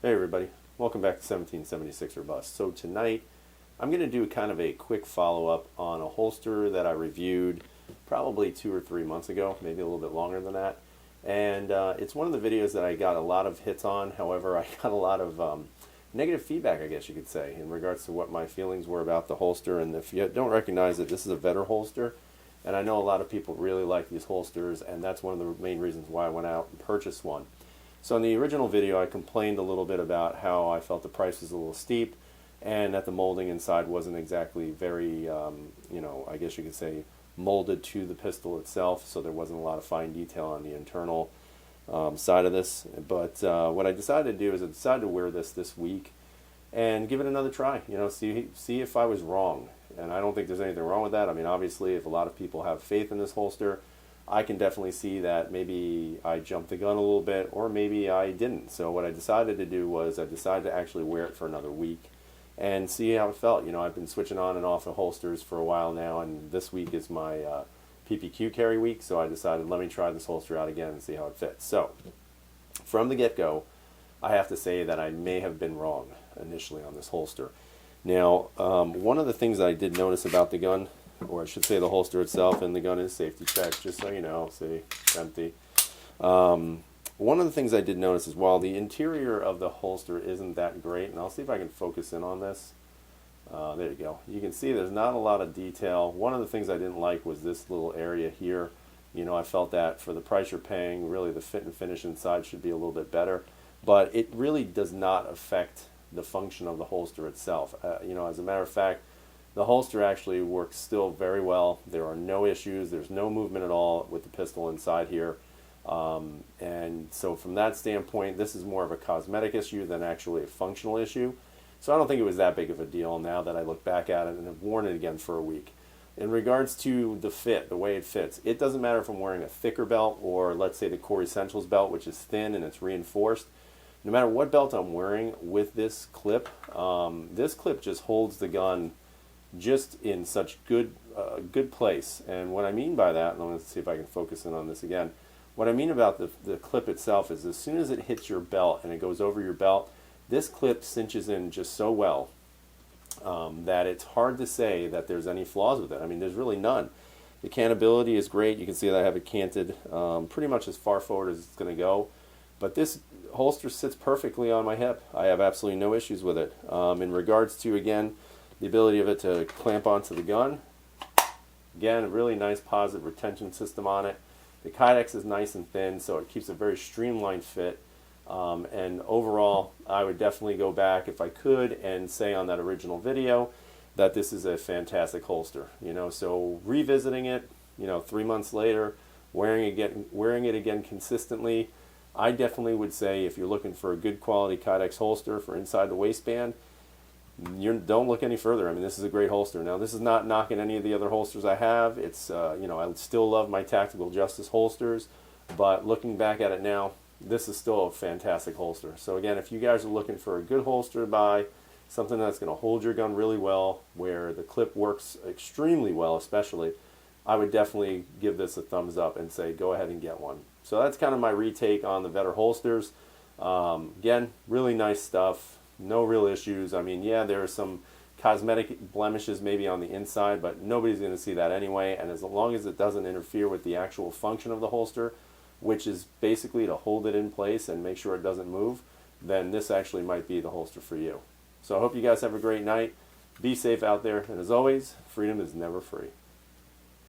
Hey everybody, welcome back to 1776 or Bust. So tonight I'm going to do kind of a quick follow-up on a holster that I reviewed probably 2 or 3 months ago, maybe a little bit longer than that. And it's one of the videos that I got a lot of hits on. However, I got a lot of negative feedback, I guess you could say, in regards to what my feelings were about the holster. And if you don't recognize it, this is a Vedder holster. And I know a lot of people really like these holsters, and that's one of the main reasons why I went out and purchased one. So in the original video, I complained a little bit about how I felt the price was a little steep and that the molding inside wasn't exactly very, I guess you could say molded to the pistol itself, so there wasn't a lot of fine detail on the internal side of this. But what I decided to do is I decided to wear this week and give it another try, see if I was wrong. And I don't think there's anything wrong with that. I mean, obviously, if a lot of people have faith in this holster, I can definitely see that maybe I jumped the gun a little bit, or maybe I didn't. So what I decided to do was I decided to actually wear it for another week and see how it felt. I've been switching on and off of holsters for a while now, and this week is my PPQ carry week, so I decided let me try this holster out again and see how it fits. So from the get-go, I have to say that I may have been wrong initially on this holster. Now, one of the things I did notice about the gun, or I should say the holster itself, and the gun is safety checked, just so you know, see, it's empty. One of the things I did notice is while the interior of the holster isn't that great, and I'll see if I can focus in on this. There you go. You can see there's not a lot of detail. One of the things I didn't like was this little area here. I felt that for the price you're paying, really the fit and finish inside should be a little bit better. But it really does not affect the function of the holster itself. As a matter of fact, the holster actually works still very well. There are no issues. There's no movement at all with the pistol inside here. And so from that standpoint, this is more of a cosmetic issue than actually a functional issue. So I don't think it was that big of a deal now that I look back at it and have worn it again for a week. In regards to the fit, the way it fits, it doesn't matter if I'm wearing a thicker belt or let's say the Core Essentials belt, which is thin and it's reinforced. No matter what belt I'm wearing with this clip just holds the gun just in such good place. And what I mean by that, and let's see if I can focus in on this again, what I mean about the clip itself is as soon as it hits your belt and it goes over your belt, this clip cinches in just so well that it's hard to say that there's any flaws with it. I mean, there's really none. The cantability is great. You can see that I have it canted pretty much as far forward as it's going to go. But this holster sits perfectly on my hip. I have absolutely no issues with it. In regards to, again, the ability of it to clamp onto the gun, again, a really nice positive retention system on it. The Kydex is nice and thin, so it keeps a very streamlined fit. And overall, I would definitely go back if I could and say on that original video that this is a fantastic holster. So revisiting it, 3 months later, wearing it again consistently, I definitely would say if you're looking for a good quality Kydex holster for inside the waistband, don't look any further. I mean, this is a great holster. Now, this is not knocking any of the other holsters I have. It's, I still love my Tactical Justice holsters, but looking back at it now, this is still a fantastic holster. So again, if you guys are looking for a good holster to buy, something that's going to hold your gun really well, where the clip works extremely well especially, I would definitely give this a thumbs up and say go ahead and get one. So that's kind of my retake on the Vedder holsters. Again, really nice stuff. No real issues. I mean, yeah, there are some cosmetic blemishes maybe on the inside, but nobody's going to see that anyway. And as long as it doesn't interfere with the actual function of the holster, which is basically to hold it in place and make sure it doesn't move, then this actually might be the holster for you. So I hope you guys have a great night. Be safe out there. And as always, freedom is never free.